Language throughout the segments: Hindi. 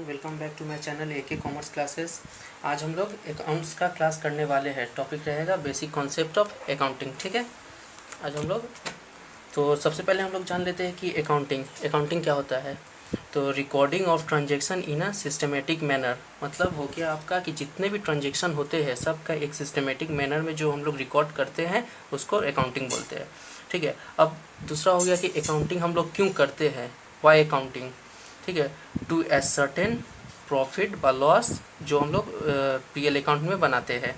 Welcome back to my channel AK commerce classes. आज हम लोग अकाउंट्स का क्लास करने वाले हैं। टॉपिक रहेगा बेसिक कॉन्सेप्ट ऑफ अकाउंटिंग। ठीक है, आज हम लोग सबसे पहले हम लोग जान लेते हैं कि अकाउंटिंग क्या होता है। तो recording of transaction in a systematic manner, मतलब हो गया आपका कि जितने भी ट्रांजेक्शन होते हैं सब का एक सिस्टमेटिक मैनर में जो हम लोग रिकॉर्ड करते हैं उसको अकाउंटिंग बोलते हैं। ठीक है, अब दूसरा हो गया कि अकाउंटिंग हम लोग क्यों करते हैं, वाई अकाउंटिंग। ठीक है, टू एसर्टेन प्रॉफिट व लॉस जो हम लोग पीएल अकाउंट में बनाते हैं।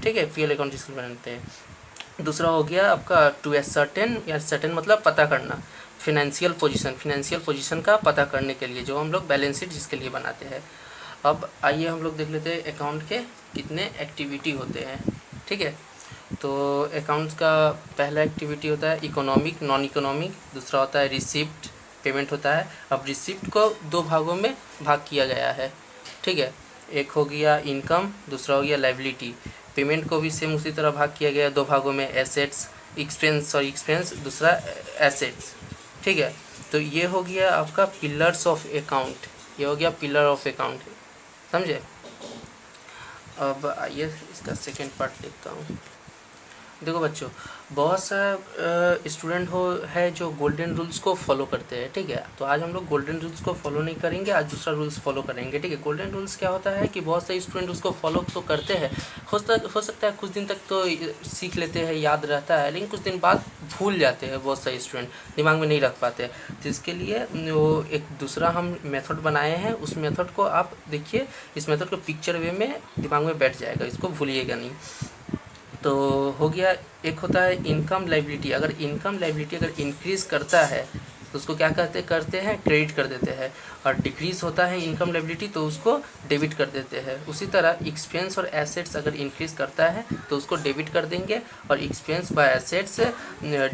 ठीक है, पीएल अकाउंट जिसमें बनाते हैं। दूसरा हो गया आपका टू एसर्टेन, या सर्टेन मतलब पता करना, फिनेंशियल पोजीशन का पता करने के लिए जो हम लोग बैलेंस शीट जिसके लिए बनाते हैं। अब आइए हम लोग देख लेते हैं अकाउंट के कितने एक्टिविटी होते हैं। ठीक है, तो अकाउंट्स का पहला एक्टिविटी होता है इकोनॉमिक, नॉन इकोनॉमिक। दूसरा होता है रिसिप्ट, पेमेंट होता है। अब रिसिप्ट को दो भागों में भाग किया गया है। ठीक है, एक हो गया इनकम, दूसरा हो गया लाइबिलिटी। पेमेंट को भी सेम उसी तरह भाग किया गया दो भागों में, एसेट्स एक्सपेंस, दूसरा एसेट्स। ठीक है, तो ये हो गया आपका पिलर्स ऑफ अकाउंट, ये हो गया पिलर ऑफ अकाउंट, समझे। अब आइए इसका सेकेंड पार्ट देखता हूँ। देखो बच्चों, बहुत सा स्टूडेंट है जो गोल्डन रूल्स को फॉलो करते हैं। ठीक है, तो आज हम लोग गोल्डन रूल्स को फॉलो नहीं करेंगे, आज दूसरा रूल्स फॉलो करेंगे। ठीक है, गोल्डन रूल्स क्या होता है कि बहुत सारे स्टूडेंट उसको फॉलो तो करते हैं, हो सकता है कुछ दिन तक तो सीख लेते हैं, याद रहता है, लेकिन कुछ दिन बाद भूल जाते हैं। बहुत सारे स्टूडेंट दिमाग में नहीं रख पाते, तो इसके लिए वो एक दूसरा हम मेथड बनाए हैं। उस मेथड को आप देखिए, इस मेथड को पिक्चर वे में दिमाग में बैठ जाएगा, इसको भूलिएगा नहीं। तो हो गया, एक होता है इनकम लाइबिलिटी। अगर इनकम लाइबिलिटी अगर इंक्रीज़ करता है तो उसको क्या करते हैं, क्रेडिट कर देते हैं। और डिक्रीज़ होता है इनकम लाइबिलिटी तो उसको डेबिट कर देते हैं। उसी तरह एक्सपेंस और एसेट्स अगर इंक्रीज़ करता है तो उसको डेबिट कर देंगे, और एक्सपेंस बाय एसेट्स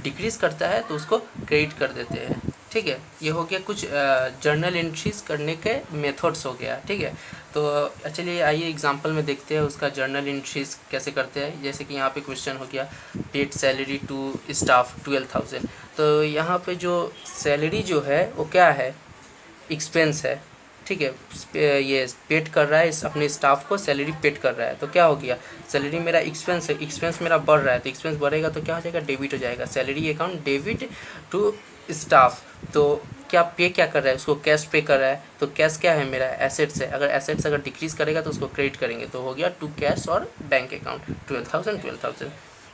डिक्रीज़ करता है तो उसको क्रेडिट कर देते हैं। ठीक है, ये हो गया कुछ जर्नल एंट्रीज करने के मेथड्स हो गया। ठीक है, तो चलिए आइए एग्जांपल में देखते हैं उसका जर्नल एंट्रीज कैसे करते हैं। जैसे कि यहाँ पे क्वेश्चन हो गया पेड सैलरी टू स्टाफ 12,000। तो यहाँ पे जो सैलरी जो है वो क्या है, एक्सपेंस है। ठीक है, ये पेड कर रहा है, अपने स्टाफ को सैलरी पेड कर रहा है, तो क्या हो गया, सैलरी मेरा एक्सपेंस है, एक्सपेंस मेरा बढ़ रहा है, तो एक्सपेंस बढ़ेगा तो क्या हो जाएगा, डेबिट हो जाएगा। Salary account debit to staff. तो क्या कर रहा है, उसको कैश पे कर रहा है, तो कैश क्या है मेरा, एसेट्स है। अगर एसेट्स अगर डिक्रीज करेगा तो उसको क्रेडिट करेंगे, तो हो गया टू कैश और बैंक अकाउंट 12,000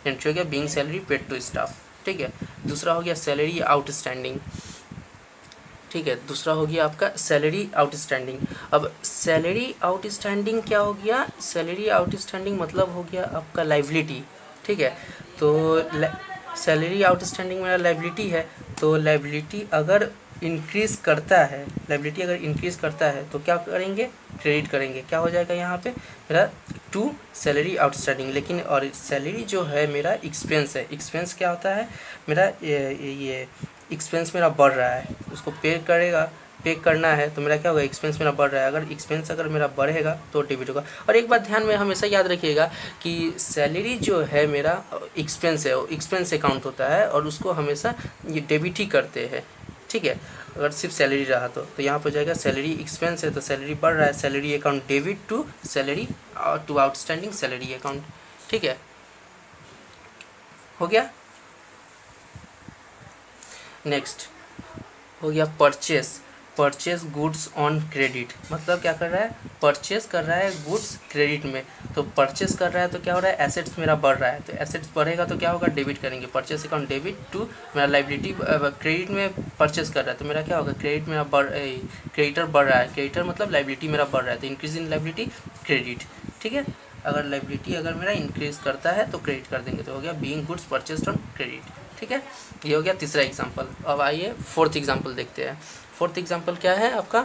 एंट्री हो गया being salary paid to staff. ठीक है, दूसरा हो गया सैलरी आउटस्टैंडिंग। ठीक है, दूसरा हो गया आपका सैलरी आउटस्टैंडिंग। अब सैलरी आउटस्टैंडिंग क्या हो गया, सैलरी आउटस्टैंडिंग मतलब हो गया आपका लाइबिलिटी। ठीक है, तो सैलरी आउटस्टैंडिंग मेरा लाइबिलिटी है, तो लाइबिलिटी अगर इंक्रीज़ करता है, लाइबिलिटी अगर इंक्रीज़ करता है तो क्या करेंगे, क्रेडिट करेंगे। क्या हो जाएगा यहाँ पे मेरा टू सैलरी आउटस्टैंडिंग। लेकिन और सैलरी जो है मेरा एक्सपेंस है, एक्सपेंस क्या होता है मेरा, ये एक्सपेंस मेरा बढ़ रहा है, उसको पे करना है, तो मेरा क्या होगा, एक्सपेंस मेरा बढ़ रहा है। अगर एक्सपेंस अगर मेरा बढ़ेगा तो डेबिट होगा। और एक बात ध्यान में हमेशा याद रखिएगा कि सैलरी जो है मेरा एक्सपेंस है, वो एक्सपेंस अकाउंट होता है और उसको हमेशा ये डेबिट ही करते हैं। ठीक है, अगर सिर्फ सैलरी रहा तो यहाँ पर जाएगा सैलरी एक्सपेंस है तो सैलरी बढ़ रहा है, salary account debit to salary to outstanding salary account. ठीक है, हो गया। नेक्स्ट हो गया परचेस गुड्स ऑन क्रेडिट। मतलब क्या कर रहा है, परचेस कर रहा है गुड्स क्रेडिट में। तो परचेस कर रहा है तो क्या हो रहा है, एसेट्स मेरा बढ़ रहा है, तो एसेट्स बढ़ेगा तो क्या होगा, डेबिट करेंगे। परचेस अकाउंट डेबिट टू मेरा लाइबिलिटी, क्रेडिट में परचेस कर रहा है तो मेरा क्या होगा, क्रेडिट मेरा क्रेडिटर बढ़ रहा है, क्रेडिटर मतलब लाइबिलिटी मेरा बढ़ रहा है, तो इंक्रीज इन लाइबिलिटी क्रेडिट। ठीक है, अगर लाइबिलिटी अगर मेरा इंक्रीज करता है तो क्रेडिट कर देंगे, तो हो गया being goods purchased on credit. ठीक है, ये हो गया तीसरा एग्जाम्पल। अब आइए फोर्थ एग्जाम्पल देखते हैं। फोर्थ एग्जाम्पल क्या है आपका,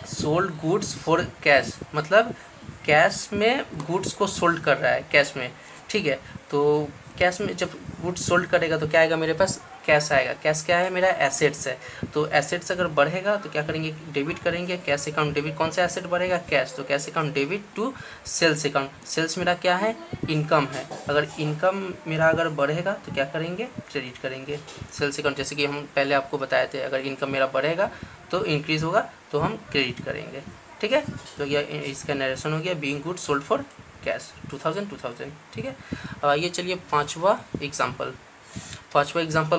सोल्ड गुड्स फॉर कैश। मतलब कैश में गुड्स को सोल्ड कर रहा है, कैश में। ठीक है, तो कैश में जब गुड्स सोल्ड करेगा तो क्या आएगा मेरे पास, कैश आएगा। कैश क्या है मेरा, एसेट्स है। तो एसेट्स अगर बढ़ेगा तो क्या करेंगे, डेबिट करेंगे। कैश अकाउंट डेबिट, कौन सा एसेट बढ़ेगा, कैश, तो cash account debit to sales account. Sales मेरा क्या है, इनकम है। अगर इनकम मेरा अगर बढ़ेगा तो क्या करेंगे, क्रेडिट करेंगे सेल्स अकाउंट। जैसे कि हम पहले आपको बताए थे, अगर इनकम मेरा बढ़ेगा तो इंक्रीज़ होगा तो हम क्रेडिट करेंगे। ठीक है। तो यह इसका नरेशन हो गया being good sold for cash 2000। ठीक है। अब आइए चलिए पांचवा एग्जांपल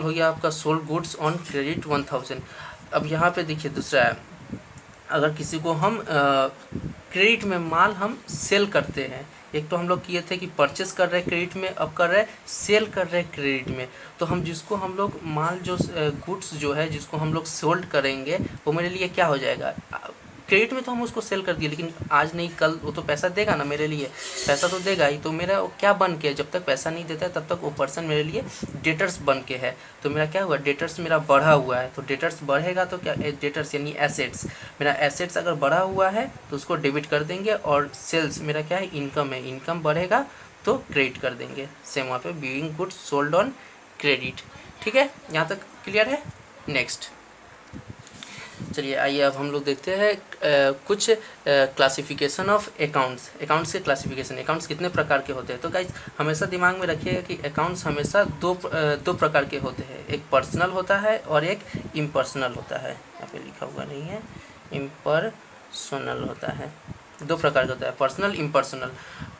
हो गया आपका सोल्ड गुड्स ऑन क्रेडिट 1000। अब यहाँ पे देखिए दूसरा है, अगर किसी को हम क्रेडिट में माल हम सेल करते हैं, एक तो हम लोग किए थे कि परचेस कर रहे हैं क्रेडिट में, अब कर रहे हैं सेल कर रहे हैं क्रेडिट में। तो हम जिसको हम लोग माल जो गुड्स जो है जिसको हम लोग सोल्ड करेंगे वो मेरे लिए क्या हो जाएगा, क्रेडिट में तो हम उसको सेल कर दिए, लेकिन आज नहीं कल वो तो पैसा देगा ना मेरे लिए, पैसा तो देगा ही। तो मेरा वो क्या बन के है, जब तक पैसा नहीं देता है तब तक वो पर्सन मेरे लिए डेटर्स बन के है। तो मेरा क्या हुआ, डेटर्स मेरा बढ़ा हुआ है। तो डेटर्स बढ़ेगा तो क्या, डेटर्स यानी एसेट्स, मेरा एसेट्स अगर बढ़ा हुआ है तो उसको डेबिट कर देंगे, और सेल्स मेरा क्या है, इनकम है, इनकम बढ़ेगा तो क्रेडिट कर देंगे। सेम वहाँ पे being goods sold on credit. ठीक है, यहाँ तक क्लियर है। नेक्स्ट चलिए आइए अब हम लोग देखते हैं कुछ क्लासिफिकेशन ऑफ अकाउंट्स के क्लासिफिकेशन। अकाउंट्स कितने प्रकार के होते हैं, तो गाइस हमेशा दिमाग में रखिएगा कि अकाउंट्स हमेशा दो प्रकार के होते हैं, एक पर्सनल होता है और एक इम्पर्सनल होता है। यहाँ पे लिखा हुआ नहीं है, इम्पर्सनल होता है, दो प्रकार का होता है, पर्सनल इम्पर्सनल।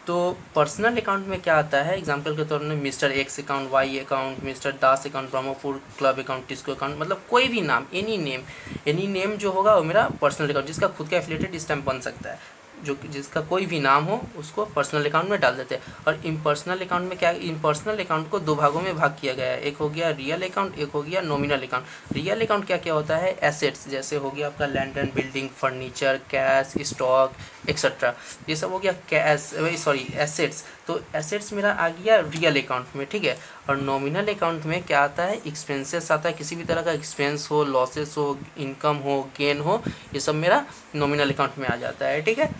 तो पर्सनल अकाउंट में क्या आता है, एग्जांपल के तौर में Mister X account, Y account, Mister Das account, Brahmapur club account, TISCO account, मतलब कोई भी नाम, एनी नेम जो होगा वो मेरा पर्सनल अकाउंट, जिसका खुद का एफिलिएटेड स्टैम्प बन सकता है, जो जिसका कोई भी नाम हो उसको पर्सनल अकाउंट में डाल देते हैं। और इम्पर्सनल अकाउंट में क्या, इम्पर्सनल अकाउंट को दो भागों में भाग किया गया है, एक हो गया रियल अकाउंट, एक हो गया नॉमिनल अकाउंट। रियल अकाउंट क्या क्या होता है, एसेट्स, जैसे हो गया आपका land and building, furniture, cash, stock etcetera, ये सब हो गया कैश, सॉरी एसेट्स। तो एसेट्स मेरा आ गया रियल अकाउंट में, ठीक है। और नॉमिनल अकाउंट में क्या आता है, एक्सपेंसेस आता है, किसी भी तरह का एक्सपेंस हो, लॉसेस हो, इनकम हो, गेन हो, ये सब मेरा नॉमिनल अकाउंट में आ जाता है, ठीक है।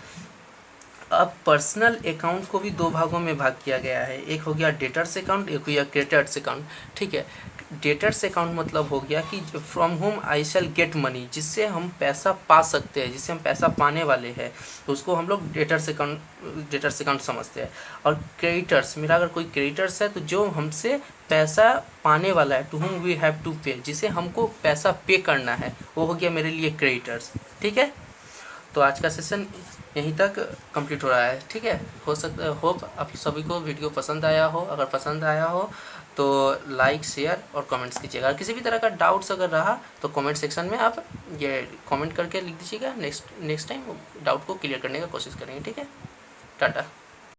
अब पर्सनल अकाउंट को भी दो भागों में भाग किया गया है, एक हो गया डेटर्स अकाउंट, एक हो गया क्रेडिटर्स अकाउंट, ठीक है। डेटर्स अकाउंट मतलब हो गया कि from home I shell get money, जिससे हम पैसा पा सकते हैं, जिससे हम पैसा पाने वाले हैं, तो उसको हम लोग डेटर्स अकाउंट समझते हैं। और क्रेडिटर्स, मेरा अगर कोई क्रेडिटर्स है तो जो हमसे पैसा पाने वाला है, to whom we have to pay, जिसे हमको पैसा पे करना है, वो हो गया मेरे लिए क्रेडिटर्स, ठीक है। तो आज का सेशन यहीं तक कंप्लीट हो रहा है, ठीक है। हो सकता, होप आप सभी को वीडियो पसंद आया हो, अगर पसंद आया हो तो लाइक, शेयर और कमेंट्स कीजिएगा। अगर किसी भी तरह का डाउट्स अगर रहा तो कमेंट सेक्शन में आप ये कमेंट करके लिख दीजिएगा, नेक्स्ट टाइम डाउट को क्लियर करने का कोशिश करेंगे, ठीक है। टाटा।